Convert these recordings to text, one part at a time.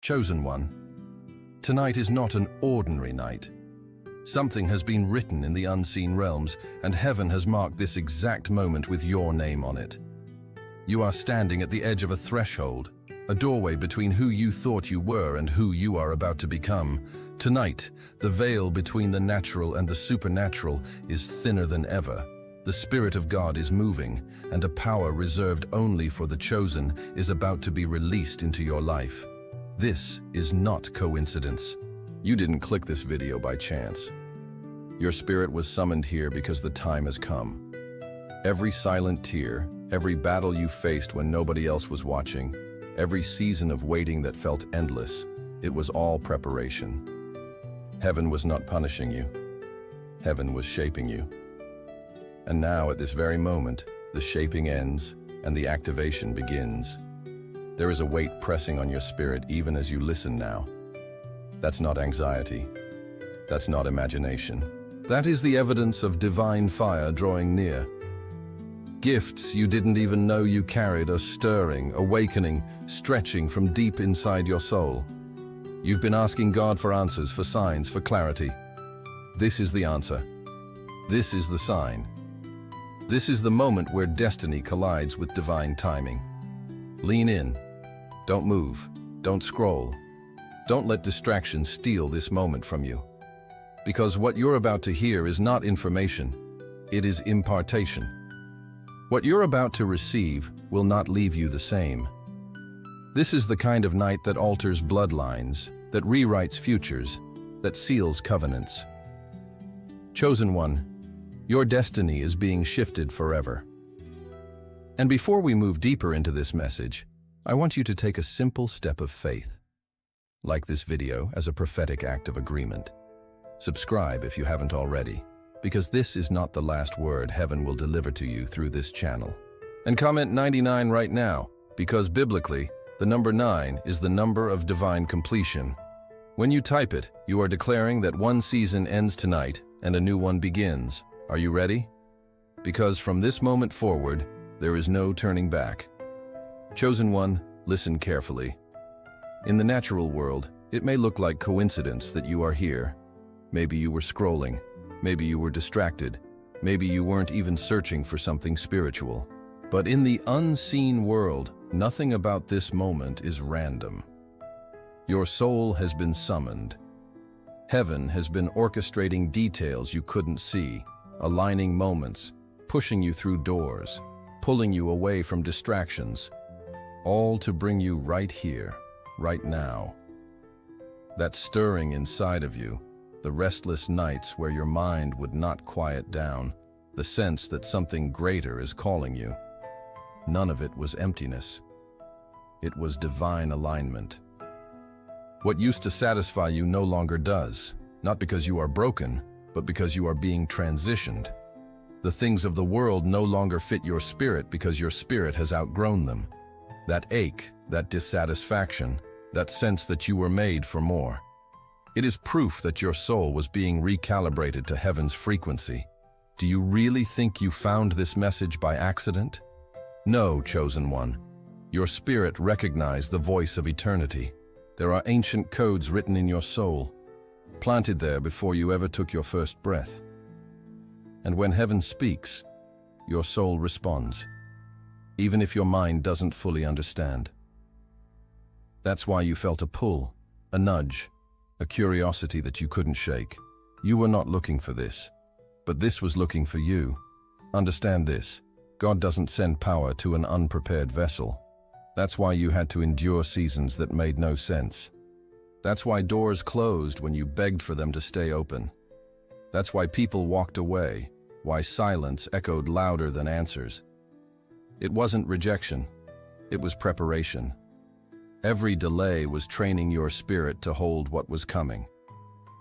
Chosen one, tonight is not an ordinary night. Something has been written in the unseen realms, and heaven has marked this exact moment with your name on it. You are standing at the edge of a threshold, a doorway between who you thought you were and who you are about to become. Tonight, the veil between the natural and the supernatural is thinner than ever. The Spirit of God is moving, and a power reserved only for the chosen is about to be released into your life. This is not coincidence. You didn't click this video by chance. Your spirit was summoned here because the time has come. Every silent tear, every battle you faced when nobody else was watching, every season of waiting that felt endless, it was all preparation. Heaven was not punishing you. Heaven was shaping you. And now, at this very moment, the shaping ends and the activation begins. There is a weight pressing on your spirit even as you listen now. That's not anxiety. That's not imagination. That is the evidence of divine fire drawing near. Gifts you didn't even know you carried are stirring, awakening, stretching from deep inside your soul. You've been asking God for answers, for signs, for clarity. This is the answer. This is the sign. This is the moment where destiny collides with divine timing. Lean in. Don't move. Don't scroll. Don't let distraction steal this moment from you. Because what you're about to hear is not information, it is impartation. What you're about to receive will not leave you the same. This is the kind of night that alters bloodlines, that rewrites futures, that seals covenants. Chosen one, your destiny is being shifted forever. And before we move deeper into this message, I want you to take a simple step of faith. Like this video as a prophetic act of agreement. Subscribe if you haven't already, because this is not the last word heaven will deliver to you through this channel. And comment 99 right now, because biblically, the number 9 is the number of divine completion. When you type it, you are declaring that one season ends tonight and a new one begins. Are you ready? Because from this moment forward, there is no turning back. Chosen one, listen carefully. In the natural world, it may look like coincidence that you are here. Maybe you were scrolling. Maybe you were distracted. Maybe you weren't even searching for something spiritual. But in the unseen world, nothing about this moment is random. Your soul has been summoned. Heaven has been orchestrating details you couldn't see, aligning moments, pushing you through doors, pulling you away from distractions, all to bring you right here, right now. That stirring inside of you, the restless nights where your mind would not quiet down, the sense that something greater is calling you. None of it was emptiness. It was divine alignment. What used to satisfy you no longer does, not because you are broken, but because you are being transitioned. The things of the world no longer fit your spirit because your spirit has outgrown them. That ache, that dissatisfaction, that sense that you were made for more. It is proof that your soul was being recalibrated to heaven's frequency. Do you really think you found this message by accident? No, chosen one. Your spirit recognized the voice of eternity. There are ancient codes written in your soul, planted there before you ever took your first breath. And when heaven speaks, your soul responds, even if your mind doesn't fully understand. That's why you felt a pull, a nudge, a curiosity that you couldn't shake. You were not looking for this, but this was looking for you. Understand this, God doesn't send power to an unprepared vessel. That's why you had to endure seasons that made no sense. That's why doors closed when you begged for them to stay open. That's why people walked away, why silence echoed louder than answers. It wasn't rejection, it was preparation. Every delay was training your spirit to hold what was coming.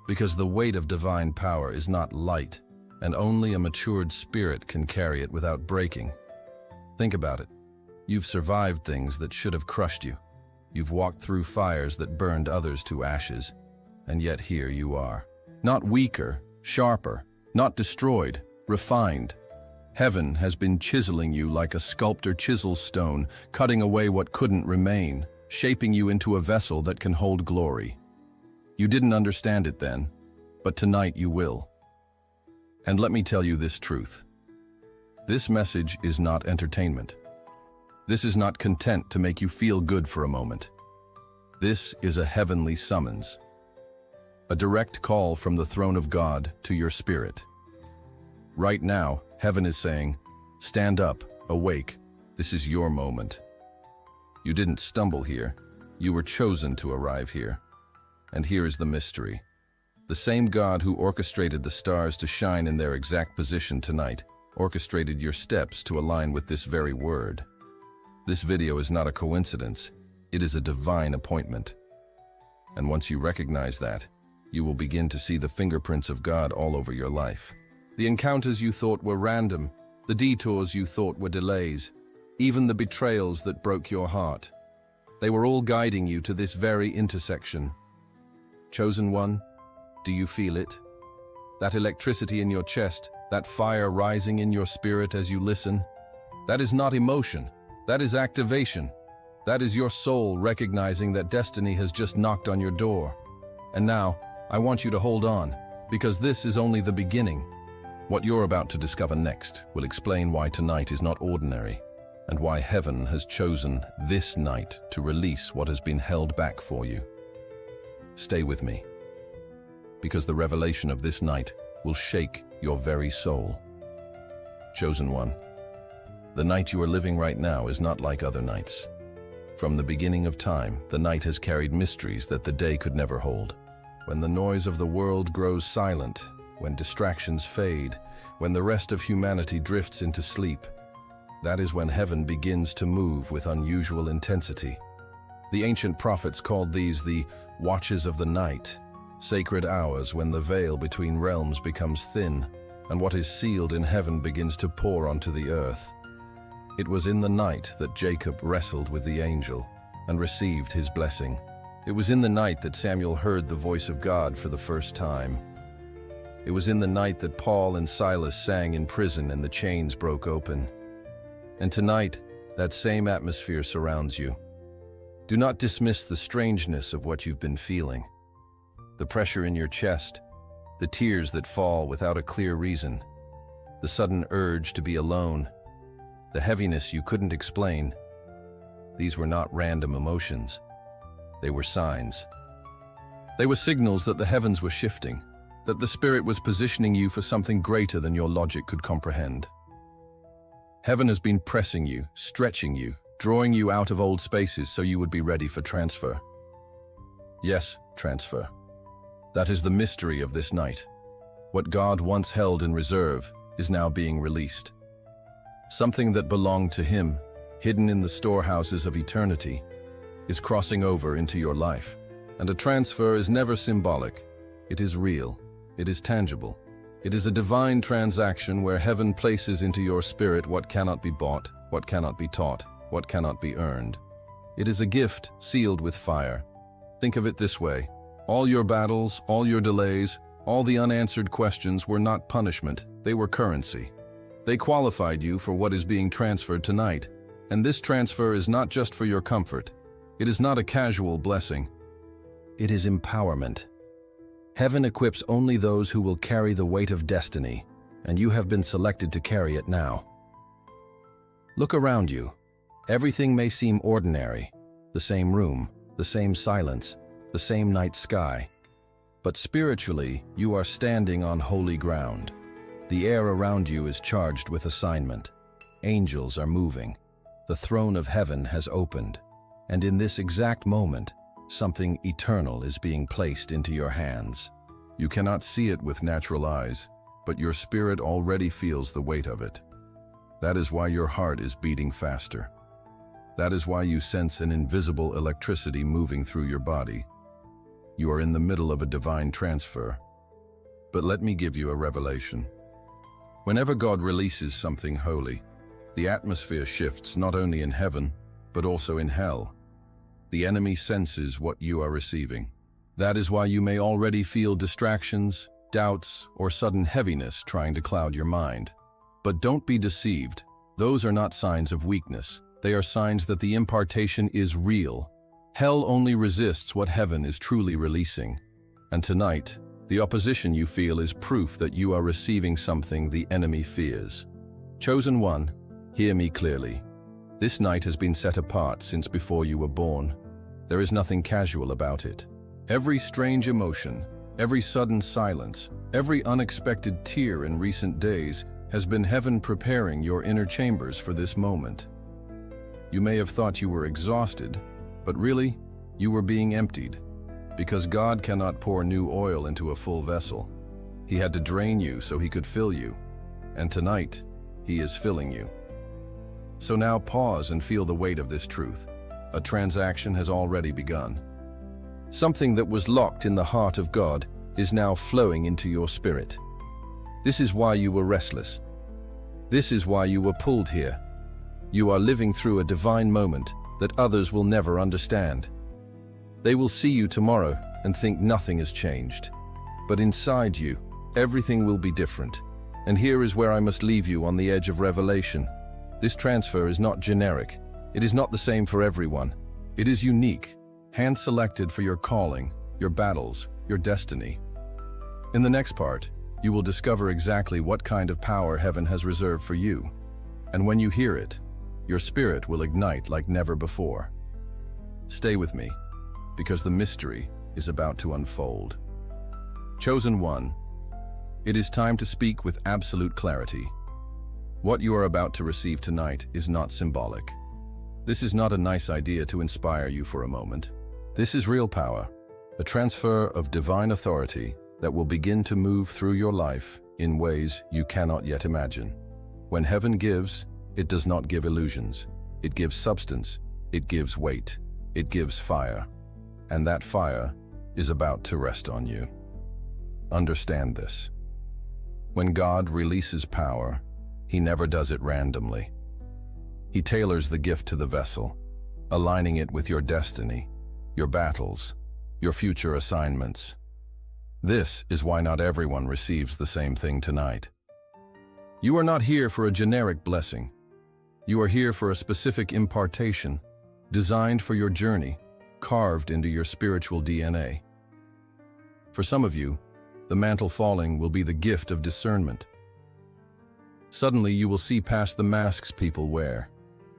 Because the weight of divine power is not light, and only a matured spirit can carry it without breaking. Think about it. You've survived things that should have crushed you. You've walked through fires that burned others to ashes. And yet here you are. Not weaker, sharper, not destroyed, refined. Heaven has been chiseling you like a sculptor chisels stone, cutting away what couldn't remain. shaping you into a vessel that can hold glory. You didn't understand it then, but tonight you will. And let me tell you this truth. This message is not entertainment. This is not content to make you feel good for a moment. This is a heavenly summons. A direct call from the throne of God to your spirit. Right now, heaven is saying, stand up, awake, this is your moment. You didn't stumble here, you were chosen to arrive here. And here is the mystery. The same God who orchestrated the stars to shine in their exact position tonight, orchestrated your steps to align with this very word. This video is not a coincidence, it is a divine appointment. And once you recognize that, you will begin to see the fingerprints of God all over your life. The encounters you thought were random, the detours you thought were delays, even the betrayals that broke your heart. They were all guiding you to this very intersection. Chosen one, do you feel it? That electricity in your chest, that fire rising in your spirit as you listen? That is not emotion, that is activation. That is your soul recognizing that destiny has just knocked on your door. And now, I want you to hold on, because this is only the beginning. What you're about to discover next will explain why tonight is not ordinary, and why heaven has chosen this night to release what has been held back for you. Stay with me, because the revelation of this night will shake your very soul. Chosen one, the night you are living right now is not like other nights. From the beginning of time, the night has carried mysteries that the day could never hold. When the noise of the world grows silent, when distractions fade, when the rest of humanity drifts into sleep, that is when heaven begins to move with unusual intensity. The ancient prophets called these the watches of the night, sacred hours when the veil between realms becomes thin, and what is sealed in heaven begins to pour onto the earth. It was in the night that Jacob wrestled with the angel and received his blessing. It was in the night that Samuel heard the voice of God for the first time. It was in the night that Paul and Silas sang in prison and the chains broke open. And tonight, that same atmosphere surrounds you. Do not dismiss the strangeness of what you've been feeling. The pressure in your chest, the tears that fall without a clear reason, the sudden urge to be alone, the heaviness you couldn't explain. These were not random emotions. They were signs. They were signals that the heavens were shifting, that the Spirit was positioning you for something greater than your logic could comprehend. Heaven has been pressing you, stretching you, drawing you out of old spaces so you would be ready for transfer. Yes, transfer. That is the mystery of this night. What God once held in reserve is now being released. Something that belonged to Him, hidden in the storehouses of eternity, is crossing over into your life. And a transfer is never symbolic. It is real. It is tangible. It is a divine transaction where heaven places into your spirit what cannot be bought, what cannot be taught, what cannot be earned. It is a gift sealed with fire. Think of it this way. All your battles, all your delays, all the unanswered questions were not punishment. They were currency. They qualified you for what is being transferred tonight. And this transfer is not just for your comfort. It is not a casual blessing. It is empowerment. Heaven equips only those who will carry the weight of destiny, and you have been selected to carry it now. Look around you. Everything may seem ordinary. The same room, the same silence, the same night sky. But spiritually, you are standing on holy ground. The air around you is charged with assignment. Angels are moving. The throne of heaven has opened. And in this exact moment, something eternal is being placed into your hands. You cannot see it with natural eyes, but your spirit already feels the weight of it. That is why your heart is beating faster. That is why you sense an invisible electricity moving through your body. You are in the middle of a divine transfer. But let me give you a revelation. Whenever God releases something holy, the atmosphere shifts not only in heaven, but also in hell. The enemy senses what you are receiving. That is why you may already feel distractions, doubts, or sudden heaviness trying to cloud your mind. But don't be deceived. Those are not signs of weakness. They are signs that the impartation is real. Hell only resists what heaven is truly releasing. And tonight, the opposition you feel is proof that you are receiving something the enemy fears. Chosen one, hear me clearly. This night has been set apart since before you were born. There is nothing casual about it. Every strange emotion, every sudden silence, every unexpected tear in recent days has been heaven preparing your inner chambers for this moment. You may have thought you were exhausted, but really, you were being emptied. Because God cannot pour new oil into a full vessel. He had to drain you so he could fill you. And tonight, he is filling you. So now pause and feel the weight of this truth. A transaction has already begun. Something that was locked in the heart of God is now flowing into your spirit. This is why you were restless. This is why you were pulled here. You are living through a divine moment that others will never understand. They will see you tomorrow and think nothing has changed. But inside you, everything will be different. And here is where I must leave you on the edge of revelation. This transfer is not generic. It is not the same for everyone. It is unique, hand-selected for your calling, your battles, your destiny. In the next part, you will discover exactly what kind of power heaven has reserved for you. And when you hear it, your spirit will ignite like never before. Stay with me, because the mystery is about to unfold. Chosen one, it is time to speak with absolute clarity. What you are about to receive tonight is not symbolic. This is not a nice idea to inspire you for a moment. This is real power, a transfer of divine authority that will begin to move through your life in ways you cannot yet imagine. When heaven gives, it does not give illusions. It gives substance, it gives weight, it gives fire. And that fire is about to rest on you. Understand this. When God releases power, he never does it randomly. He tailors the gift to the vessel, aligning it with your destiny, your battles, your future assignments. This is why not everyone receives the same thing tonight. You are not here for a generic blessing. You are here for a specific impartation, designed for your journey, carved into your spiritual DNA. For some of you, the mantle falling will be the gift of discernment. Suddenly you will see past the masks people wear,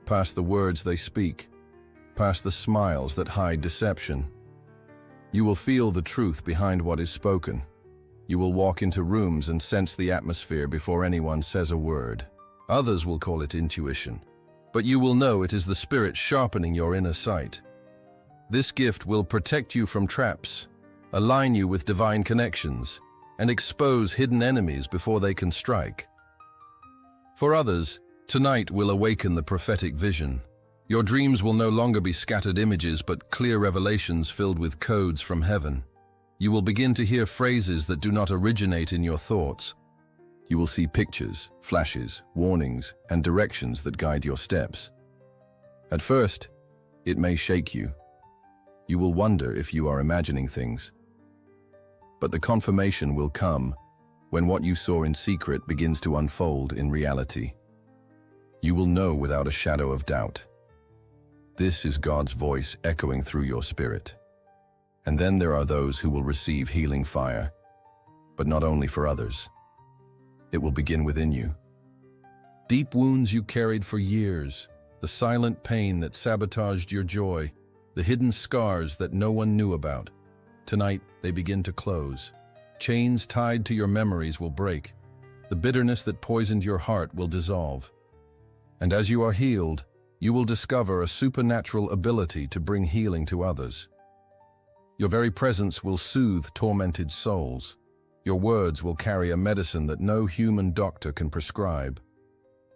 past the words they speak, past the smiles that hide deception. You will feel the truth behind what is spoken. You will walk into rooms and sense the atmosphere before anyone says a word. Others will call it intuition, but you will know it is the Spirit sharpening your inner sight. This gift will protect you from traps, align you with divine connections, and expose hidden enemies before they can strike. For others, tonight will awaken the prophetic vision. Your dreams will no longer be scattered images but clear revelations filled with codes from heaven. You will begin to hear phrases that do not originate in your thoughts. You will see pictures, flashes, warnings, and directions that guide your steps. At first, it may shake you. You will wonder if you are imagining things. But the confirmation will come when what you saw in secret begins to unfold in reality. You will know without a shadow of doubt. This is God's voice echoing through your spirit. And then there are those who will receive healing fire, but not only for others. It will begin within you. Deep wounds you carried for years, the silent pain that sabotaged your joy, the hidden scars that no one knew about. Tonight, they begin to close. Chains tied to your memories will break. The bitterness that poisoned your heart will dissolve. And as you are healed, you will discover a supernatural ability to bring healing to others. Your very presence will soothe tormented souls. Your words will carry a medicine that no human doctor can prescribe.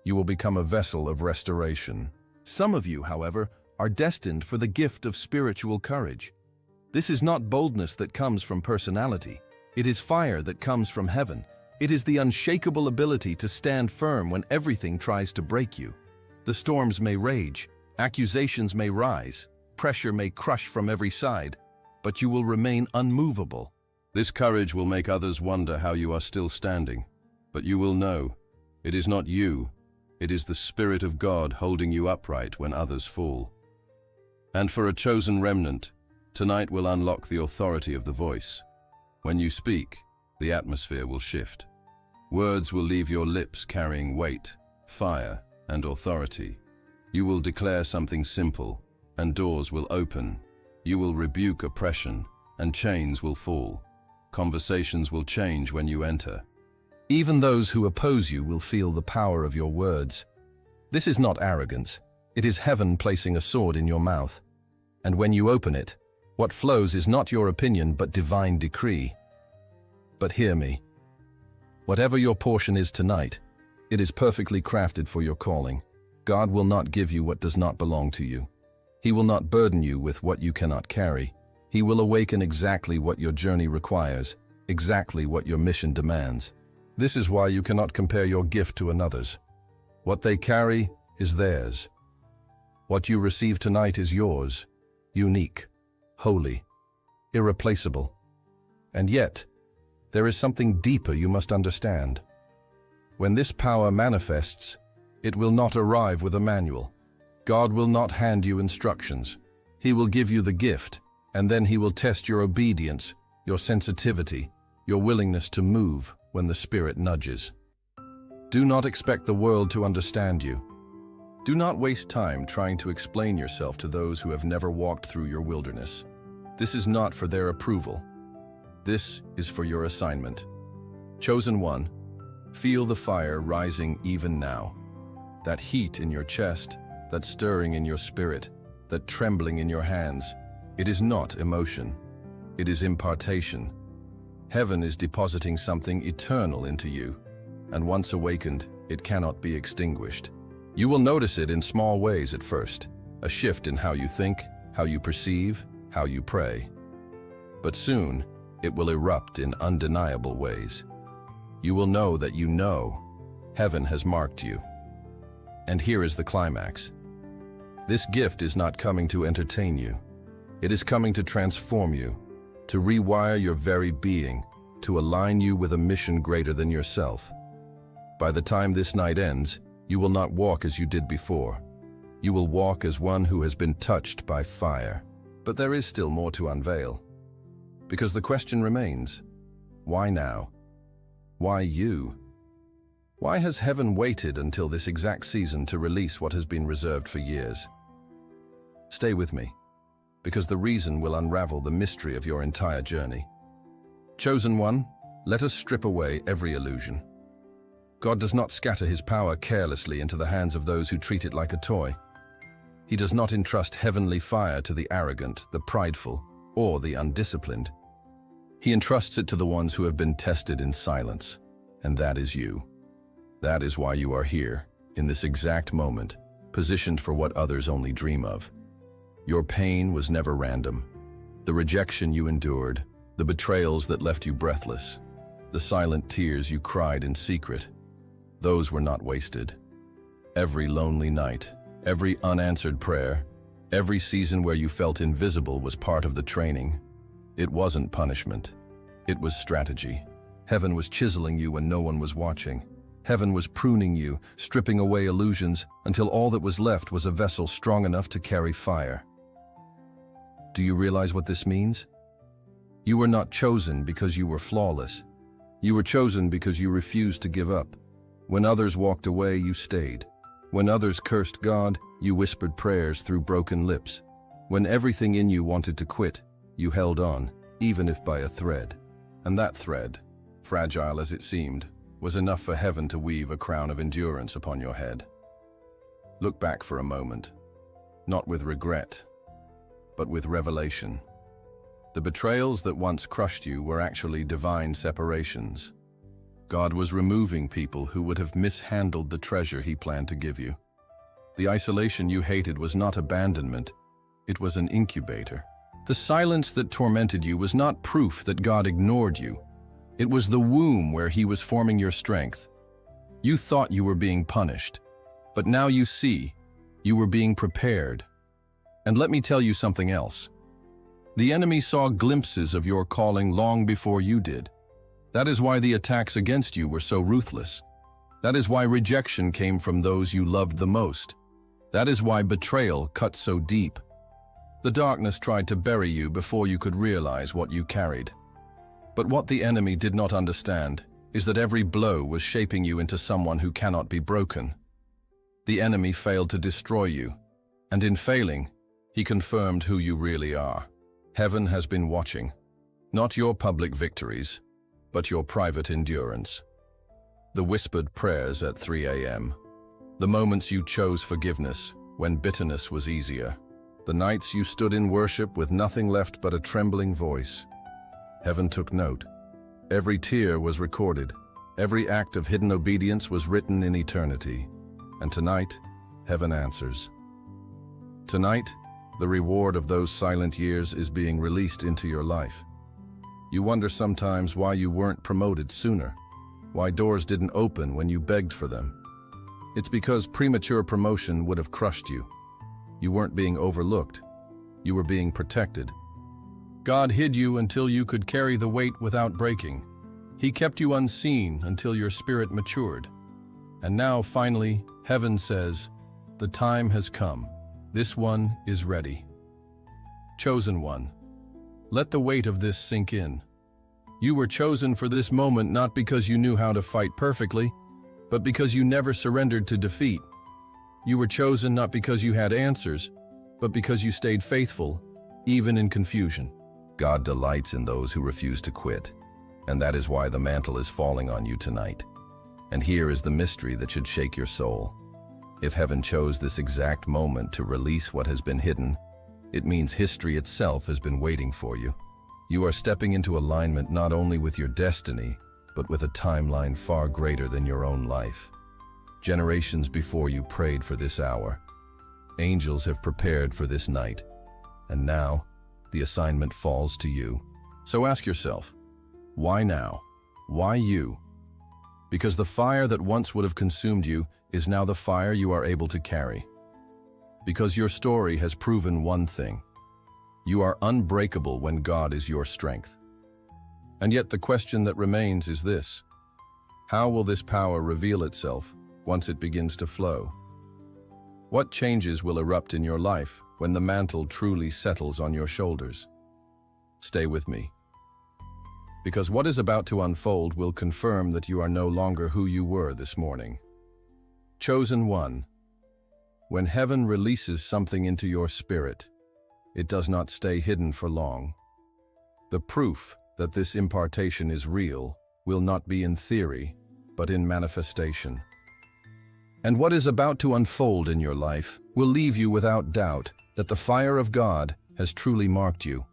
You will become a vessel of restoration. Some of you, however, are destined for the gift of spiritual courage. This is not boldness that comes from personality. It is fire that comes from heaven. It is the unshakable ability to stand firm when everything tries to break you. The storms may rage, accusations may rise, pressure may crush from every side, but you will remain unmovable. This courage will make others wonder how you are still standing. But you will know, it is not you, it is the Spirit of God holding you upright when others fall. And for a chosen remnant, tonight will unlock the authority of the voice. When you speak, the atmosphere will shift. Words will leave your lips carrying weight, fire, and authority. You will declare something simple, and doors will open. You will rebuke oppression, and chains will fall. Conversations will change when you enter. Even those who oppose you will feel the power of your words. This is not arrogance. It is heaven placing a sword in your mouth. And when you open it, what flows is not your opinion but divine decree. But hear me. Whatever your portion is tonight, it is perfectly crafted for your calling. God will not give you what does not belong to you. He will not burden you with what you cannot carry. He will awaken exactly what your journey requires, exactly what your mission demands. This is why you cannot compare your gift to another's. What they carry is theirs. What you receive tonight is yours, unique, holy, irreplaceable. And yet, there is something deeper you must understand. When this power manifests, it will not arrive with a manual. God will not hand you instructions. He will give you the gift, and then He will test your obedience, your sensitivity, your willingness to move when the Spirit nudges. Do not expect the world to understand you. Do not waste time trying to explain yourself to those who have never walked through your wilderness. This is not for their approval. This is for your assignment. Chosen one, feel the fire rising even now. That heat in your chest, that stirring in your spirit, that trembling in your hands. It is not emotion. It is impartation. Heaven is depositing something eternal into you, and once awakened, it cannot be extinguished. You will notice it in small ways at first, a shift in how you think, how you perceive, how you pray. But soon, it will erupt in undeniable ways. You will know that you know heaven has marked you. And here is the climax. This gift is not coming to entertain you. It is coming to transform you, to rewire your very being, to align you with a mission greater than yourself. By the time this night ends, you will not walk as you did before. You will walk as one who has been touched by fire. But there is still more to unveil. Because the question remains, why now? Why you? Why has heaven waited until this exact season to release what has been reserved for years? Stay with me, because the reason will unravel the mystery of your entire journey. Chosen one, let us strip away every illusion. God does not scatter His power carelessly into the hands of those who treat it like a toy. He does not entrust heavenly fire to the arrogant, the prideful, or the undisciplined. He entrusts it to the ones who have been tested in silence, and that is you. That is why you are here, in this exact moment, positioned for what others only dream of. Your pain was never random. The rejection you endured, the betrayals that left you breathless, the silent tears you cried in secret, those were not wasted. Every lonely night, every unanswered prayer, every season where you felt invisible was part of the training. It wasn't punishment. It was strategy. Heaven was chiseling you when no one was watching. Heaven was pruning you, stripping away illusions, until all that was left was a vessel strong enough to carry fire. Do you realize what this means? You were not chosen because you were flawless. You were chosen because you refused to give up. When others walked away, you stayed. When others cursed God, you whispered prayers through broken lips. When everything in you wanted to quit, you held on, even if by a thread. And that thread, fragile as it seemed, was enough for heaven to weave a crown of endurance upon your head. Look back for a moment, not with regret, but with revelation. The betrayals that once crushed you were actually divine separations. God was removing people who would have mishandled the treasure He planned to give you. The isolation you hated was not abandonment, it was an incubator. The silence that tormented you was not proof that God ignored you. It was the womb where He was forming your strength. You thought you were being punished, but now you see, you were being prepared. And let me tell you something else. The enemy saw glimpses of your calling long before you did. That is why the attacks against you were so ruthless. That is why rejection came from those you loved the most. That is why betrayal cut so deep. The darkness tried to bury you before you could realize what you carried. But what the enemy did not understand is that every blow was shaping you into someone who cannot be broken. The enemy failed to destroy you, and in failing, he confirmed who you really are. Heaven has been watching, not your public victories, but your private endurance. The whispered prayers at 3 a.m., the moments you chose forgiveness when bitterness was easier, the nights you stood in worship with nothing left but a trembling voice. Heaven took note. Every tear was recorded. Every act of hidden obedience was written in eternity. And tonight, heaven answers. Tonight, the reward of those silent years is being released into your life. You wonder sometimes why you weren't promoted sooner, why doors didn't open when you begged for them. It's because premature promotion would have crushed you. You weren't being overlooked. You were being protected. God hid you until you could carry the weight without breaking. He kept you unseen until your spirit matured. And now, finally, heaven says, the time has come. This one is ready. Chosen one. Let the weight of this sink in. You were chosen for this moment not because you knew how to fight perfectly, but because you never surrendered to defeat. You were chosen not because you had answers, but because you stayed faithful, even in confusion. God delights in those who refuse to quit, and that is why the mantle is falling on you tonight. And here is the mystery that should shake your soul. If heaven chose this exact moment to release what has been hidden, it means history itself has been waiting for you. You are stepping into alignment not only with your destiny, but with a timeline far greater than your own life. Generations before you prayed for this hour. Angels have prepared for this night. And now, the assignment falls to you. So ask yourself, why now? Why you? Because the fire that once would have consumed you is now the fire you are able to carry. Because your story has proven one thing. You are unbreakable when God is your strength. And yet the question that remains is this: how will this power reveal itself once it begins to flow? What changes will erupt in your life when the mantle truly settles on your shoulders? Stay with me. Because what is about to unfold will confirm that you are no longer who you were this morning. Chosen one. When heaven releases something into your spirit, it does not stay hidden for long. The proof that this impartation is real will not be in theory, but in manifestation. And what is about to unfold in your life will leave you without doubt that the fire of God has truly marked you.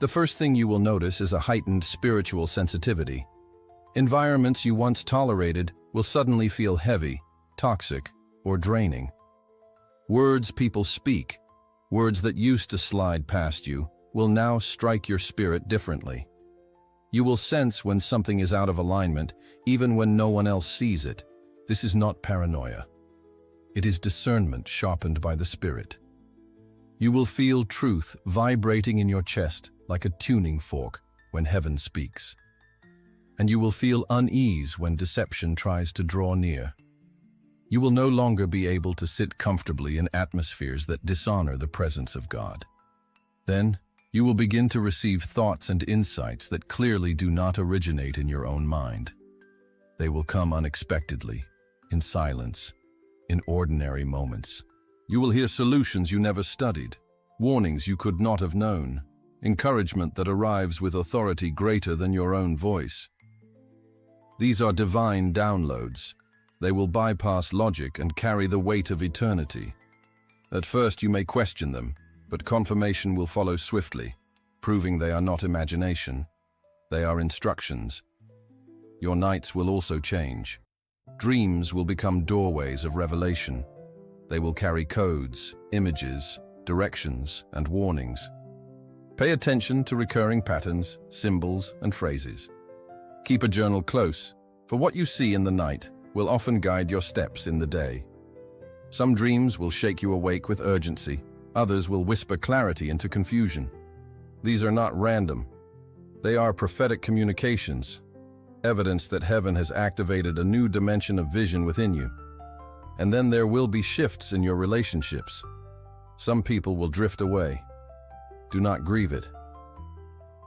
The first thing you will notice is a heightened spiritual sensitivity. Environments you once tolerated will suddenly feel heavy, toxic, or draining. Words people speak, words that used to slide past you, will now strike your spirit differently. You will sense when something is out of alignment, even when no one else sees it. This is not paranoia. It is discernment sharpened by the Spirit. You will feel truth vibrating in your chest like a tuning fork when heaven speaks. And you will feel unease when deception tries to draw near. You will no longer be able to sit comfortably in atmospheres that dishonor the presence of God. Then, you will begin to receive thoughts and insights that clearly do not originate in your own mind. They will come unexpectedly, in silence, in ordinary moments. You will hear solutions you never studied, warnings you could not have known, encouragement that arrives with authority greater than your own voice. These are divine downloads. They will bypass logic and carry the weight of eternity. At first you may question them, but confirmation will follow swiftly, proving they are not imagination. They are instructions. Your nights will also change. Dreams will become doorways of revelation. They will carry codes, images, directions, and warnings. Pay attention to recurring patterns, symbols, and phrases. Keep a journal close, for what you see in the night will often guide your steps in the day. Some dreams will shake you awake with urgency. Others will whisper clarity into confusion. These are not random. They are prophetic communications, evidence that heaven has activated a new dimension of vision within you. And then there will be shifts in your relationships. Some people will drift away. Do not grieve it.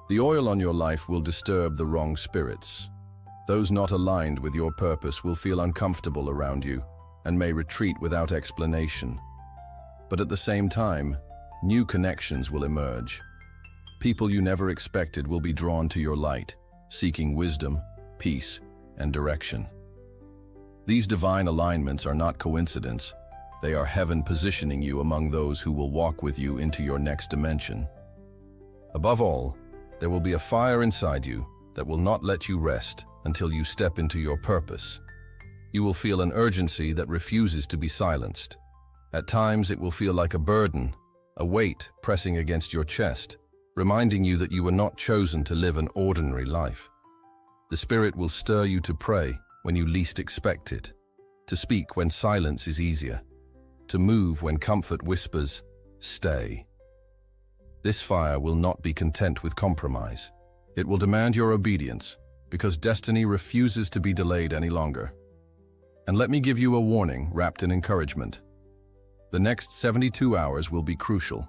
The oil on your life will disturb the wrong spirits. Those not aligned with your purpose will feel uncomfortable around you and may retreat without explanation. But at the same time, new connections will emerge. People you never expected will be drawn to your light, seeking wisdom, peace, and direction. These divine alignments are not coincidence. They are heaven positioning you among those who will walk with you into your next dimension. Above all, there will be a fire inside you that will not let you rest until you step into your purpose. You will feel an urgency that refuses to be silenced. At times it will feel like a burden, a weight pressing against your chest, reminding you that you were not chosen to live an ordinary life. The Spirit will stir you to pray when you least expect it, to speak when silence is easier, to move when comfort whispers, "Stay." This fire will not be content with compromise. It will demand your obedience, because destiny refuses to be delayed any longer. And let me give you a warning wrapped in encouragement. The next 72 hours will be crucial.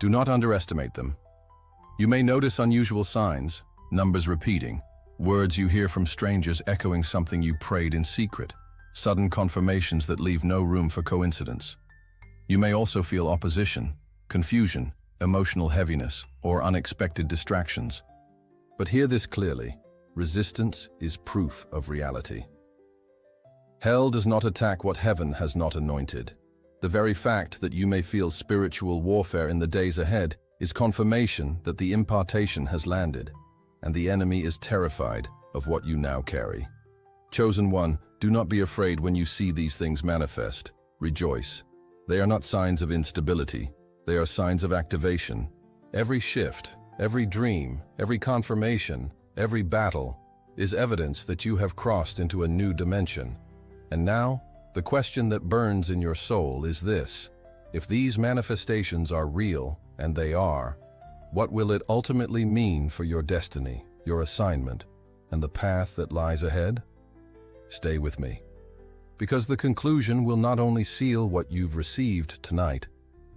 Do not underestimate them. You may notice unusual signs, numbers repeating, words you hear from strangers echoing something you prayed in secret, sudden confirmations that leave no room for coincidence. You may also feel opposition, confusion, emotional heaviness, or unexpected distractions. But hear this clearly: resistance is proof of reality. Hell does not attack what heaven has not anointed. The very fact that you may feel spiritual warfare in the days ahead is confirmation that the impartation has landed, and the enemy is terrified of what you now carry. Chosen one, do not be afraid when you see these things manifest. Rejoice. They are not signs of instability. They are signs of activation. Every shift, every dream, every confirmation, every battle is evidence that you have crossed into a new dimension. And now, the question that burns in your soul is this: if these manifestations are real, and they are, what will it ultimately mean for your destiny, your assignment, and the path that lies ahead? Stay with me, because the conclusion will not only seal what you've received tonight,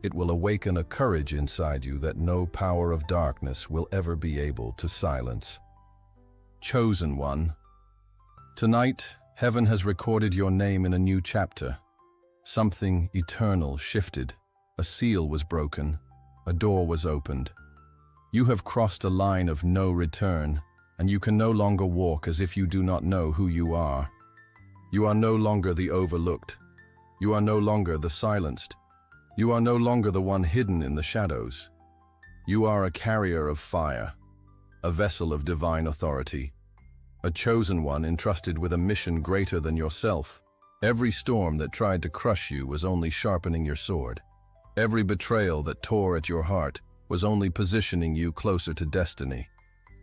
it will awaken a courage inside you that no power of darkness will ever be able to silence. Chosen one, tonight, heaven has recorded your name in a new chapter. Something eternal shifted. A seal was broken. A door was opened. You have crossed a line of no return, and you can no longer walk as if you do not know who you are. You are no longer the overlooked. You are no longer the silenced. You are no longer the one hidden in the shadows. You are a carrier of fire, a vessel of divine authority, a chosen one entrusted with a mission greater than yourself. Every storm that tried to crush you was only sharpening your sword. Every betrayal that tore at your heart was only positioning you closer to destiny.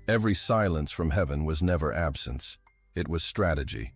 Every silence from heaven was never absence. It was strategy.